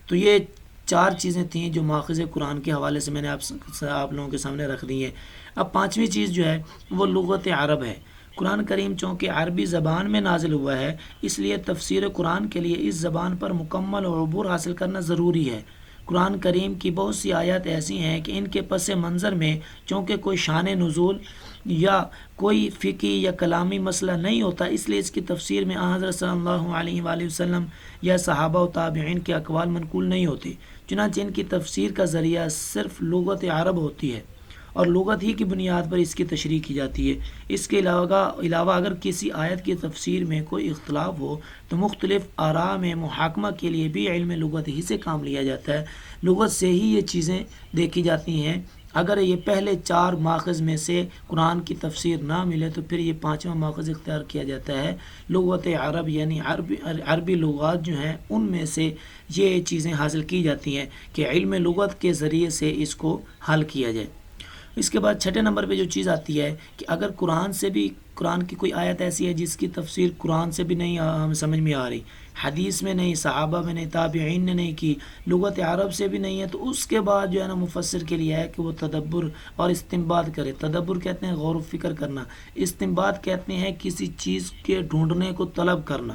تو یہ 4 چیزیں تھیں جو ماخذ قرآن کے حوالے سے میں نے آپ لوگوں کے سامنے رکھ دی ہیں۔ اب 5ویں چیز جو ہے وہ لغت عرب ہے۔ قرآن کریم چونکہ عربی زبان میں نازل ہوا ہے، اس لیے تفسیر قرآن کے لیے اس زبان پر مکمل عبور حاصل کرنا ضروری ہے۔ قرآن کریم کی بہت سی آیات ایسی ہیں کہ ان کے پس منظر میں چونکہ کوئی شان نزول یا کوئی فقہی یا کلامی مسئلہ نہیں ہوتا، اس لیے اس کی تفسیر میں حضرت صلی اللہ علیہ وآلہ وسلم یا صحابہ و تابعین کے اقوال منقول نہیں ہوتے، چنانچہ ان کی تفسیر کا ذریعہ صرف لغت عرب ہوتی ہے اور لغت ہی کی بنیاد پر اس کی تشریح کی جاتی ہے۔ اس کے علاوہ اگر کسی آیت کی تفسیر میں کوئی اختلاف ہو تو مختلف آراء میں محاکمہ کے لیے بھی علم لغت ہی سے کام لیا جاتا ہے، لغت سے ہی یہ چیزیں دیکھی جاتی ہیں۔ اگر یہ پہلے 4 ماخذ میں سے قرآن کی تفسیر نہ ملے تو پھر یہ 5واں ماخذ اختیار کیا جاتا ہے لغت عرب، یعنی عربی لغات جو ہیں ان میں سے یہ چیزیں حاصل کی جاتی ہیں کہ علم لغت کے ذریعے سے اس کو حل کیا جائے۔ اس کے بعد 6 نمبر پہ جو چیز آتی ہے کہ اگر قرآن کی کوئی آیت ایسی ہے جس کی تفسیر قرآن سے بھی نہیں ہمیں سمجھ میں آ رہی، حدیث میں نہیں، صحابہ میں نہیں، تابعین نے نہیں کی، لغت عرب سے بھی نہیں ہے، تو اس کے بعد جو ہے نا مفسر کے لیے ہے کہ وہ تدبر اور استنباط کرے۔ تدبر کہتے ہیں غور و فکر کرنا، استنباط کہتے ہیں کسی چیز کے ڈھونڈنے کو طلب کرنا،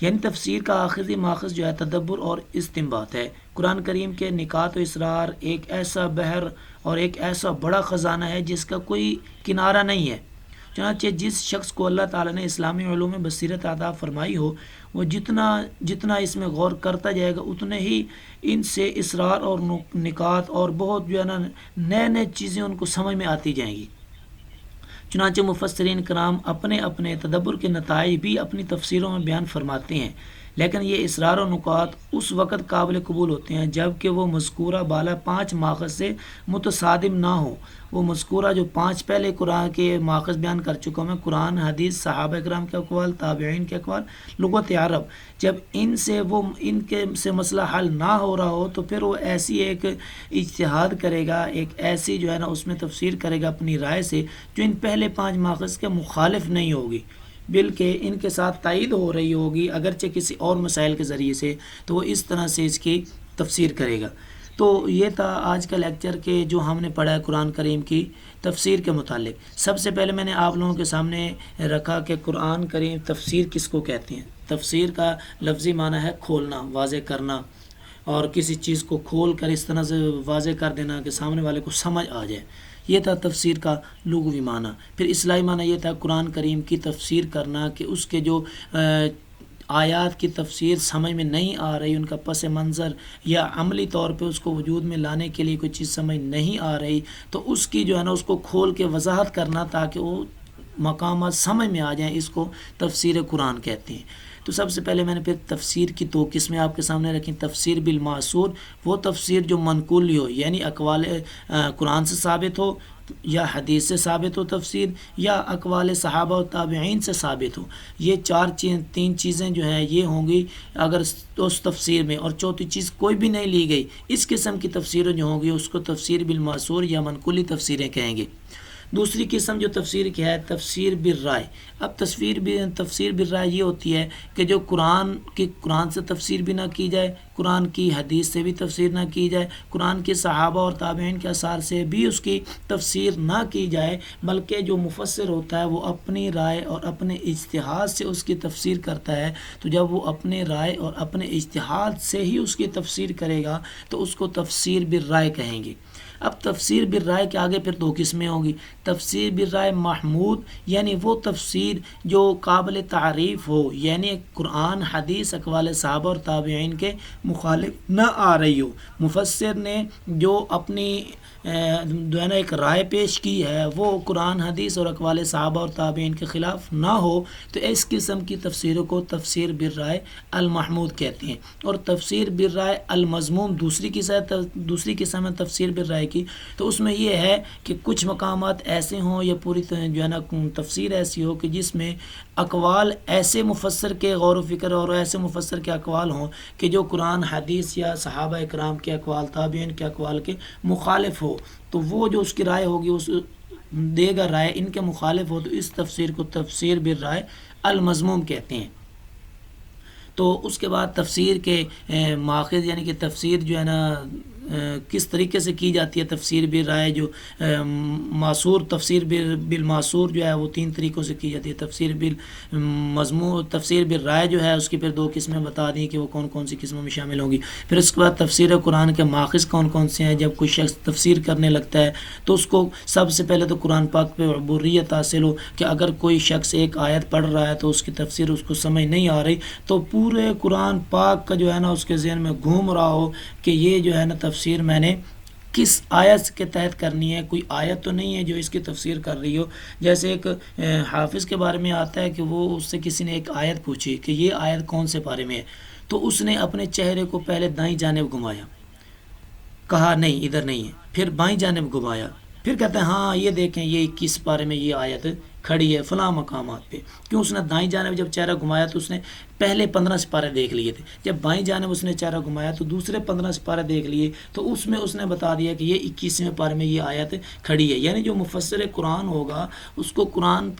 یعنی تفسیر کا آخری ماخذ جو ہے تدبر اور استنباط ہے۔ قرآن کریم کے نکات و اسرار ایک ایسا بحر اور ایک ایسا بڑا خزانہ ہے جس کا کوئی کنارہ نہیں ہے، چنانچہ جس شخص کو اللہ تعالیٰ نے اسلامی علوم میں بصیرت عطا فرمائی ہو، وہ جتنا اس میں غور کرتا جائے گا اتنے ہی ان سے اسرار اور نکات اور بہت جو ہے نا نئے چیزیں ان کو سمجھ میں آتی جائیں گی۔ چنانچہ مفسرین کرام اپنے تدبر کے نتائج بھی اپنی تفسیروں میں بیان فرماتے ہیں، لیکن یہ اسرار و نکات اس وقت قابل قبول ہوتے ہیں جب کہ وہ مذکورہ بالا 5 ماخذ سے متصادم نہ ہو۔ وہ مذکورہ جو 5 پہلے قرآن کے ماخذ بیان کر چکا ہوں میں، قرآن، حدیث، صحابہ کرام کے اقوال، تابعین کے اقوال، لغت عرب، جب ان کے سے مسئلہ حل نہ ہو رہا ہو تو پھر وہ ایسی ایک اجتہاد کرے گا، ایک ایسی جو ہے نا اس میں تفسیر کرے گا اپنی رائے سے جو ان پہلے 5 ماخذ کے مخالف نہیں ہوگی، بلکہ ان کے ساتھ تائید ہو رہی ہوگی، اگرچہ کسی اور مسائل کے ذریعے سے، تو وہ اس طرح سے اس کی تفسیر کرے گا۔ تو یہ تھا آج کا لیکچر کہ جو ہم نے پڑھا ہے قرآن کریم کی تفسیر کے متعلق۔ سب سے پہلے میں نے آپ لوگوں کے سامنے رکھا کہ قرآن کریم تفسیر کس کو کہتے ہیں۔ تفسیر کا لفظی معنی ہے کھولنا، واضح کرنا، اور کسی چیز کو کھول کر اس طرح سے واضح کر دینا کہ سامنے والے کو سمجھ آ جائے، یہ تھا تفسیر کا لغوی معنی۔ پھر اصطلاحی معنی یہ تھا قرآن کریم کی تفسیر کرنا کہ اس کے جو آیات کی تفسیر سمجھ میں نہیں آ رہی، ان کا پس منظر یا عملی طور پہ اس کو وجود میں لانے کے لیے کوئی چیز سمجھ نہیں آ رہی تو اس کی جو ہے نا اس کو کھول کے وضاحت کرنا تاکہ وہ مقامات سمجھ میں آ جائیں، اس کو تفسیر قرآن کہتے ہیں۔ تو سب سے پہلے میں نے پھر تفسیر کی 2 قسمیں آپ کے سامنے رکھیں۔ تفسیر بالمعصور، وہ تفسیر جو منقول ہو، یعنی اقوال قرآن سے ثابت ہو یا حدیث سے ثابت ہو تفسیر، یا اقوال صحابہ و تابعین سے ثابت ہو۔ یہ 3 چیزیں جو ہیں یہ ہوں گی اگر اس تفسیر میں، اور چوتھی چیز کوئی بھی نہیں لی گئی، اس قسم کی تفسیریں جو ہوں گی اس کو تفسیر بالمعصور یا منقولی تفسیریں کہیں گے۔ دوسری قسم جو تفسیر کی ہے تفسیر بالرائے۔ اب تفسیر بالرائے یہ ہوتی ہے کہ جو قرآن سے تفسیر بھی نہ کی جائے، قرآن کی حدیث سے بھی تفسیر نہ کی جائے، قرآن کے صحابہ اور تابعین کے آثار سے بھی اس کی تفسیر نہ کی جائے، بلکہ جو مفسر ہوتا ہے وہ اپنی رائے اور اپنے اجتہاد سے اس کی تفسیر کرتا ہے۔ تو جب وہ اپنے رائے اور اپنے اجتہاد سے ہی اس کی تفسیر کرے گا تو اس کو تفسیر بالرائے کہیں گے۔ اب تفسیر بالرائے کے آگے پھر 2 قسمیں ہوں گی۔ تفسیر بالرائے محمود، یعنی وہ تفسیر جو قابل تعریف ہو، یعنی قرآن، حدیث، اقوال صحابہ اور تابعین کے مخالف نہ آ رہی ہو۔ مفسر نے جو اپنی جو ہے نا ایک رائے پیش کی ہے وہ قرآن، حدیث اور اقوال صحابہ اور تابعین کے خلاف نہ ہو، تو اس قسم کی تفسیروں کو تفسیر بالرائے المحمود کہتے ہیں۔ اور تفسیر بالرائے المذموم دوسری قسم ہے تفسیر بالرائے کی، تو اس میں یہ ہے کہ کچھ مقامات ایسے ہوں یا پوری جو ہے نا تفسیر ایسی ہو کہ جس میں اقوال ایسے مفسر کے غور و فکر اور ایسے مفسر کے اقوال ہوں کہ جو قرآن حدیث یا صحابہ اکرام کے اقوال، تابعین کے اقوال کے مخالف ہو، تو وہ جو اس کی رائے ہوگی اس دے گا رائے ان کے مخالف ہو، تو اس تفسیر کو تفسیر بالرائے المذموم کہتے ہیں۔ تو اس کے بعد تفسیر کے ماخذ یعنی کہ تفسیر جو ہے نا کس طریقے سے کی جاتی ہے، تفسیر بالرائے جو معصور، تفسیر بالمعصور جو ہے وہ 3 طریقوں سے کی جاتی ہے۔ تفسیر بالمضمون، تفسیر بالرائے جو ہے اس کی پھر 2 قسمیں بتا دی کہ وہ کون کون سی قسموں میں شامل ہوں گی۔ پھر اس کے بعد تفسیر قرآن کے ماخذ کون کون سے ہیں۔ جب کوئی شخص تفسیر کرنے لگتا ہے تو اس کو سب سے پہلے تو قرآن پاک پہ عبوریت حاصل ہو کہ اگر کوئی شخص ایک آیت پڑھ رہا ہے تو اس کی تفسیر اس کو سمجھ نہیں آ رہی، تو پورے قرآن پاک کا جو ہے نا اس کے ذہن میں گھوم رہا ہو کہ یہ جو ہے نا تفسیر میں نے کس آیت کے تحت کرنی ہے، کوئی آیت تو نہیں ہے جو اس کی تفسیر کر رہی ہو۔ جیسے ایک حافظ کے بارے میں آتا ہے کہ وہ اس سے کسی نے ایک آیت پوچھی کہ یہ آیت کون سے پارے میں ہے، تو اس نے اپنے چہرے کو پہلے دائیں جانب گھمایا، کہا نہیں ادھر نہیں ہے، پھر بائیں جانب گھمایا، پھر کہتے ہیں ہاں یہ دیکھیں یہ 21 پارے میں یہ آیت کھڑی ہے فلاں مقامات پہ۔ کیوں اس نے دائیں جانب جب چہرہ گھمایا تو اس نے پہلے 15 سپارے دیکھ لیے تھے، جب بائیں جانب اس نے چہرہ گھمایا تو دوسرے 15 سپارے دیکھ لیے، تو اس میں اس نے بتا دیا کہ یہ 21ویں پارے میں یہ آیت کھڑی ہے۔ یعنی جو مفسر قرآن ہوگا اس کو قرآن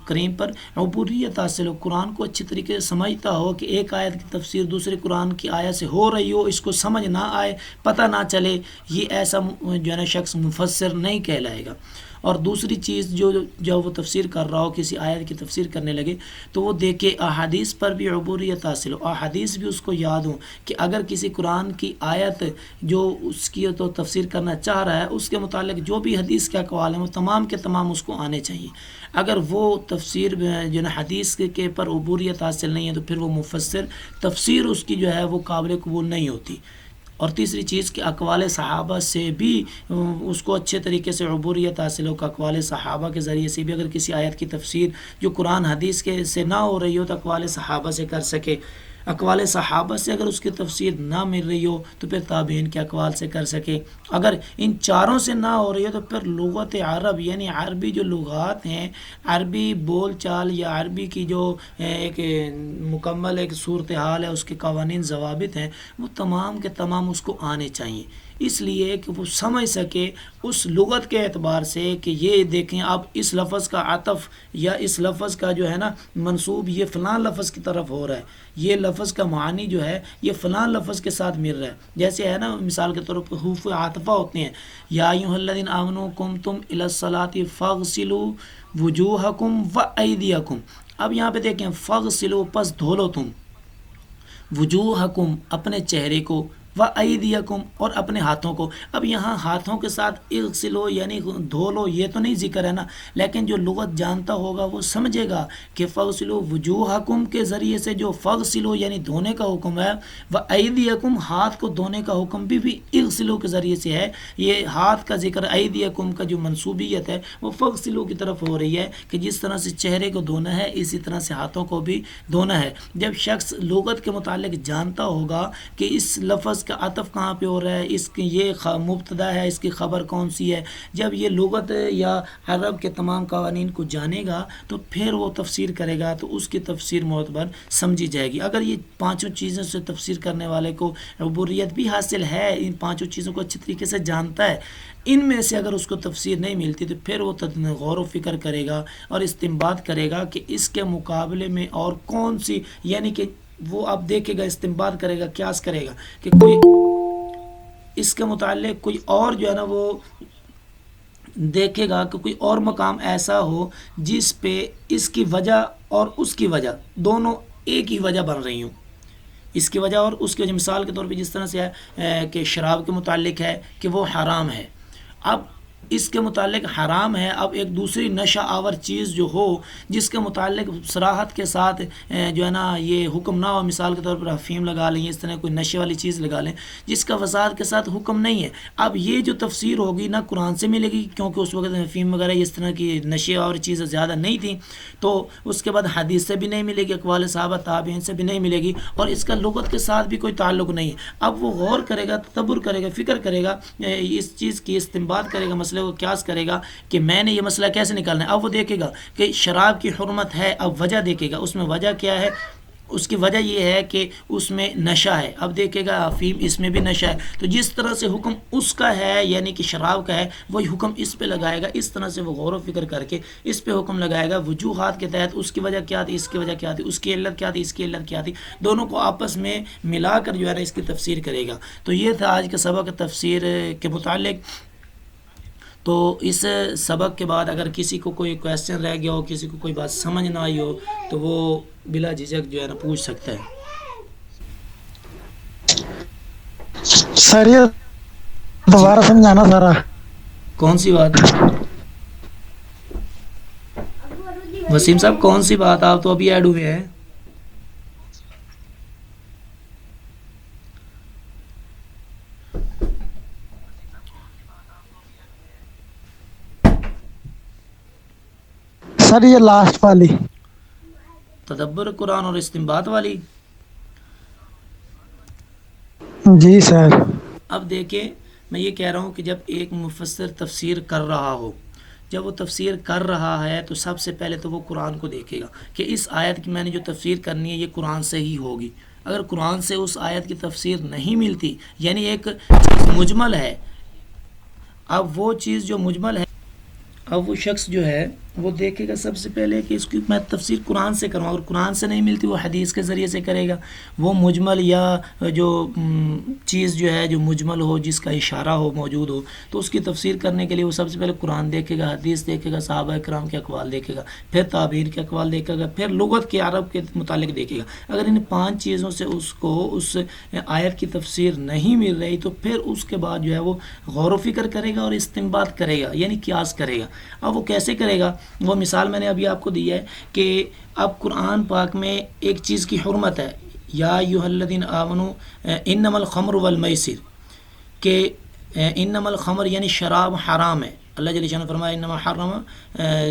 کریم پر عبوریت حاصل ہو، قرآن کو اچھی طریقے سے سمجھتا ہو کہ ایک آیت کی تفسیر دوسرے قرآن کی آیت سے ہو رہی ہو، اس کو سمجھ نہ آئے، پتہ نہ چلے، یہ ایسا جو ہے نا شخص مفسر نہیں کہلائے گا۔ اور دوسری چیز جو وہ تفسیر کر رہا ہو، کسی آیت کی تفسیر کرنے لگے تو وہ دیکھے احادیث پر بھی عبوریت حاصل ہو، احادیث بھی اس کو یاد ہوں کہ اگر کسی قرآن کی آیت جو اس کی تو تفسیر کرنا چاہ رہا ہے اس کے متعلق جو بھی حدیث کے اقوال ہیں وہ تمام کے تمام اس کو آنے چاہیے۔ اگر وہ تفسیر جو ہے حدیث کے پر عبوریت حاصل نہیں ہے تو پھر وہ مفسر تفسیر اس کی جو ہے وہ قابل قبول نہیں ہوتی۔ اور تیسری چیز کہ اقوال صحابہ سے بھی اس کو اچھے طریقے سے عبوریت حاصل ہو کہ اقوال صحابہ کے ذریعے سے بھی اگر کسی آیت کی تفسیر جو قرآن حدیث کے سے نہ ہو رہی ہو تو اقوال صحابہ سے کر سکے۔ اقوال صحابہ سے اگر اس کی تفسیر نہ مل رہی ہو تو پھر تابعین کے اقوال سے کر سکے۔ اگر ان چاروں سے نہ ہو رہی ہو تو پھر لغت عرب یعنی عربی جو لغات ہیں، عربی بول چال یا عربی کی جو ایک مکمل ایک صورتحال ہے، اس کے قوانین ضوابط ہیں، وہ تمام کے تمام اس کو آنے چاہیے، اس لیے کہ وہ سمجھ سکے اس لغت کے اعتبار سے کہ یہ دیکھیں اب اس لفظ کا عطف یا اس لفظ کا جو ہے نا منسوب یہ فلاں لفظ کی طرف ہو رہا ہے، یہ لفظ کا معنی جو ہے یہ فلاں لفظ کے ساتھ مل رہا ہے۔ جیسے ہے نا مثال کے طور پر حروف عاطفہ ہوتے ہیں، یا ایھا الذین آمنوا قمتم الی الصلاۃ فاغسلوا وجوہکم وایدیکم۔ اب یہاں پہ دیکھیں فاغسلوا پس دھو لو تم، وجوہکم اپنے چہرے کو، وایدیکم اور اپنے ہاتھوں کو۔ اب یہاں ہاتھوں کے ساتھ اغسلو یعنی دھو لو یہ تو نہیں ذکر ہے نا، لیکن جو لغت جانتا ہوگا وہ سمجھے گا کہ فغسلو وجوہکم کے ذریعے سے جو فغسلو یعنی دھونے کا حکم ہے، وایدیکم ہاتھ کو دھونے کا حکم بھی اغسلو کے ذریعے سے ہے۔ یہ ہاتھ کا ذکر ایدیکم کا جو منصوبیت ہے وہ فغسلو کی طرف ہو رہی ہے کہ جس طرح سے چہرے کو دھونا ہے اسی طرح سے ہاتھوں کو بھی دھونا ہے۔ جب شخص لغت کے متعلق جانتا ہوگا کہ اس لفظ کا عطف کہاں پہ ہو رہا ہے، اس کی یہ مبتدا ہے، اس کی خبر کون سی ہے، جب یہ لغت یا عرب کے تمام قوانین کو جانے گا تو پھر وہ تفسیر کرے گا تو اس کی تفسیر معتبر سمجھی جائے گی۔ اگر یہ پانچوں چیزوں سے تفسیر کرنے والے کو عبوریت بھی حاصل ہے، ان پانچوں چیزوں کو اچھی طریقے سے جانتا ہے، ان میں سے اگر اس کو تفسیر نہیں ملتی تو پھر وہ غور و فکر کرے گا اور استنباط کرے گا کہ اس کے مقابلے میں اور کون سی، یعنی کہ وہ اب دیکھے گا، استنباط کرے گا، قیاس کرے گا کہ کوئی اس کے متعلق کوئی اور جو ہے نا وہ دیکھے گا کہ کوئی اور مقام ایسا ہو جس پہ اس کی وجہ اور اس کی وجہ دونوں ایک ہی وجہ بن رہی ہوں، اس کی وجہ اور اس کی وجہ۔ مثال کے طور پہ جس طرح سے ہے کہ شراب کے متعلق ہے کہ وہ حرام ہے، اب اس کے متعلق حرام ہے، اب ایک دوسری نشہ آور چیز جو ہو جس کے متعلق صراحت کے ساتھ جو ہے نا یہ حکم نہ ہو، مثال کے طور پر افیم لگا لیں، اس طرح کوئی نشے والی چیز لگا لیں جس کا وضاحت کے ساتھ حکم نہیں ہے، اب یہ جو تفسیر ہوگی نہ قرآن سے ملے گی، کیونکہ اس وقت افیم وغیرہ اس طرح کی نشے اور چیزیں زیادہ نہیں تھیں، تو اس کے بعد حدیث سے بھی نہیں ملے گی، اقوال صحابہ تابعین سے بھی نہیں ملے گی، اور اس کا لغت کے ساتھ بھی کوئی تعلق نہیں ہے۔ اب وہ غور کرے گا، تدبر کرے گا، فکر کرے گا، اس چیز کی استنباط کرے گا، مسئلے کو قیاس کرے گا کہ میں نے یہ مسئلہ کیسے نکالنا ہے۔ اب وہ دیکھے گا کہ شراب کی حرمت ہے، اب وجہ دیکھے گا، اس میں وجہ کیا ہے، اس کی وجہ یہ ہے کہ اس میں نشہ ہے، اب دیکھے گا افیم اس میں بھی نشہ ہے، تو جس طرح سے حکم اس کا ہے یعنی کہ شراب کا ہے وہی حکم اس پہ لگائے گا، اس طرح سے وہ غور و فکر کر کے اس پہ حکم لگائے گا، وجوہات کے تحت اس کی وجہ کیا تھی، اس کی وجہ کیا تھی، اس کی علت کیا تھی، اس کی علت کیا تھی، دونوں کو آپس میں ملا کر جو ہے نا اس کی تفسیر کرے گا۔ تو یہ تھا آج کا سبق تفسیر کے متعلق۔ تو اس سبق کے بعد اگر کسی کو کوئی کویسچن رہ گیا ہو، کسی کو کوئی بات سمجھ نہ آئی ہو تو وہ بلا جھجک جو ہے نا پوچھ سکتا ہے۔ سر یہ دوبارہ سمجھانا سارا۔ کون سی بات؟ وسیم صاحب کون سی بات؟ آپ تو ابھی ایڈ ہوئے ہیں۔ سر یہ لاسٹ والی تدبر قرآن اور استنباط والی۔ جی سر۔ اب دیکھیں میں یہ کہہ رہا ہوں کہ جب ایک مفسر تفسیر کر رہا ہو، جب وہ تفسیر کر رہا ہے تو سب سے پہلے تو وہ قرآن کو دیکھے گا کہ اس آیت کی میں نے جو تفسیر کرنی ہے یہ قرآن سے ہی ہوگی۔ اگر قرآن سے اس آیت کی تفسیر نہیں ملتی، یعنی ایک چیز مجمل ہے، اب وہ چیز جو مجمل ہے، اب وہ شخص جو ہے وہ دیکھے گا سب سے پہلے کہ اس کی میں تفسیر قرآن سے کروں، اگر قرآن سے نہیں ملتی وہ حدیث کے ذریعے سے کرے گا۔ وہ مجمل یا جو چیز جو ہے جو مجمل ہو، جس کا اشارہ ہو، موجود ہو، تو اس کی تفسیر کرنے کے لیے وہ سب سے پہلے قرآن دیکھے گا، حدیث دیکھے گا، صحابہ کرام کے اقوال دیکھے گا، پھر تابعین کے اقوال دیکھے گا، پھر لغت کے عرب کے متعلق دیکھے گا۔ اگر ان 5 چیزوں سے اس کو اس آیت کی تفسیر نہیں مل رہی تو پھر اس کے بعد جو ہے وہ غور و فکر کرے گا اور استنباط کرے گا، یعنی قیاس کرے گا۔ اب وہ کیسے کرے گا؟ وہ مثال میں نے ابھی آپ کو دی ہے کہ اب قرآن پاک میں ایک چیز کی حرمت ہے، یا ایھا الذین آمنوا انما الخمر والمیسر، کہ انما الخمر یعنی شراب حرام ہے۔ اللہ جل شانہ فرمایا انما حرم،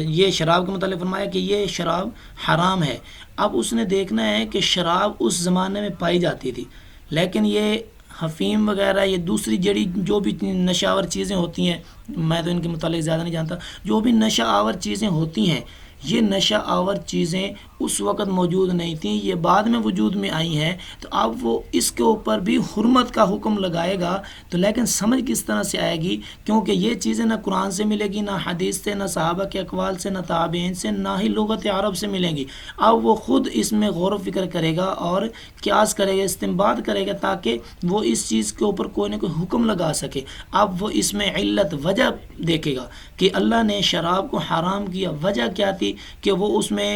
یہ شراب کے متعلق فرمایا کہ یہ شراب حرام ہے۔ اب اس نے دیکھنا ہے کہ شراب اس زمانے میں پائی جاتی تھی، لیکن یہ حفیم وغیرہ یہ دوسری جڑی جو بھی نشہ آور چیزیں ہوتی ہیں، میں تو ان کے متعلق زیادہ نہیں جانتا، جو بھی نشہ آور چیزیں ہوتی ہیں، یہ نشہ آور چیزیں اس وقت موجود نہیں تھیں، یہ بعد میں وجود میں آئی ہیں، تو اب وہ اس کے اوپر بھی حرمت کا حکم لگائے گا۔ تو لیکن سمجھ کس طرح سے آئے گی؟ کیونکہ یہ چیزیں نہ قرآن سے ملے گی، نہ حدیث سے، نہ صحابہ کے اقوال سے، نہ تابعین سے، نہ ہی لغت عرب سے ملیں گی۔ اب وہ خود اس میں غور و فکر کرے گا اور قیاس کرے گا، استنباط کرے گا، تاکہ وہ اس چیز کے اوپر کوئی نہ کوئی حکم لگا سکے۔ اب وہ اس میں علت وجہ دیکھے گا کہ اللہ نے شراب کو حرام کیا، وجہ کیا تھی کہ وہ اس میں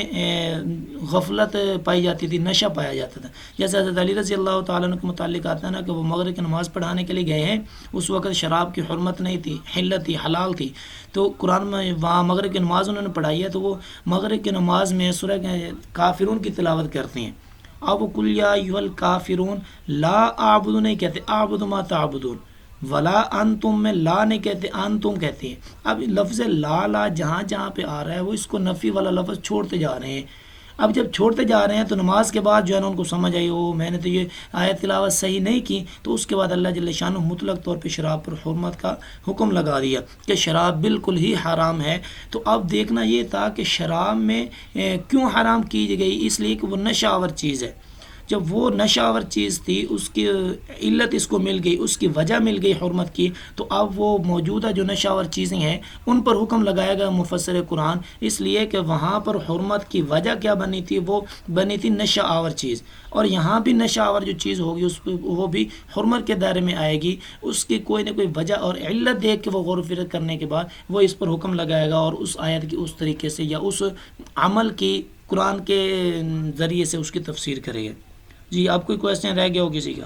غفلت پائی جاتی تھی، نشہ پایا جاتا تھا۔ جیسے حضرت علی رضی اللہ تعالیٰ عنہ کے متعلق آتا ہے نا کہ وہ مغرب کی نماز پڑھانے کے لیے گئے ہیں، اس وقت شراب کی حرمت نہیں تھی، حلت تھی، حلال تھی، تو قرآن میں وہاں مغرب کی نماز انہوں نے پڑھائی ہے، تو وہ مغرب کی نماز میں سورہ کافرون کی تلاوت کرتے ہیں۔ اب قل یا ایھا الکافرون لا اعبد نہیں کہتے، اعبد ما تعبدون، ولا انتم میں لا نہیں کہتے، انتم کہتے ہیں۔ اب لفظ لا جہاں جہاں پہ آ رہا ہے وہ اس کو نفی والا لفظ چھوڑتے جا رہے ہیں۔ اب جب چھوڑتے جا رہے ہیں تو نماز کے بعد جو ہے نا ان کو سمجھ آئی، او میں نے تو یہ آیت تلاوت صحیح نہیں کی، تو اس کے بعد اللہ جل شانہ مطلق طور پہ شراب پر حرمت کا حکم لگا دیا کہ شراب بالکل ہی حرام ہے۔ تو اب دیکھنا یہ تھا کہ شراب میں کیوں حرام کی گئی؟ اس لیے کہ وہ نشہ آور چیز ہے۔ جب وہ نشہ آور چیز تھی، اس کی علت اس کو مل گئی، اس کی وجہ مل گئی حرمت کی، تو اب وہ موجودہ جو نشہ آور چیزیں ہیں ان پر حکم لگایا گیا مفسر قرآن، اس لیے کہ وہاں پر حرمت کی وجہ کیا بنی تھی؟ وہ بنی تھی نشہ آور چیز، اور یہاں بھی نشہ آور جو چیز ہوگی اس پہ وہ بھی حرمت کے دائرے میں آئے گی۔ اس کی کوئی نہ کوئی وجہ اور علت دیکھ کے وہ غور و فکر کرنے کے بعد وہ اس پر حکم لگائے گا، اور اس آیت کی اس طریقے سے یا اس عمل کی قرآن کے ذریعے سے اس کی تفسیر کرے گا۔ جی آپ کوئی کویسچن رہ گیا ہو کسی کا؟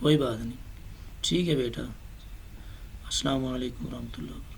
کوئی بات نہیں. ٹھیک ہے بیٹا. السلام علیکم ورحمۃ اللہ.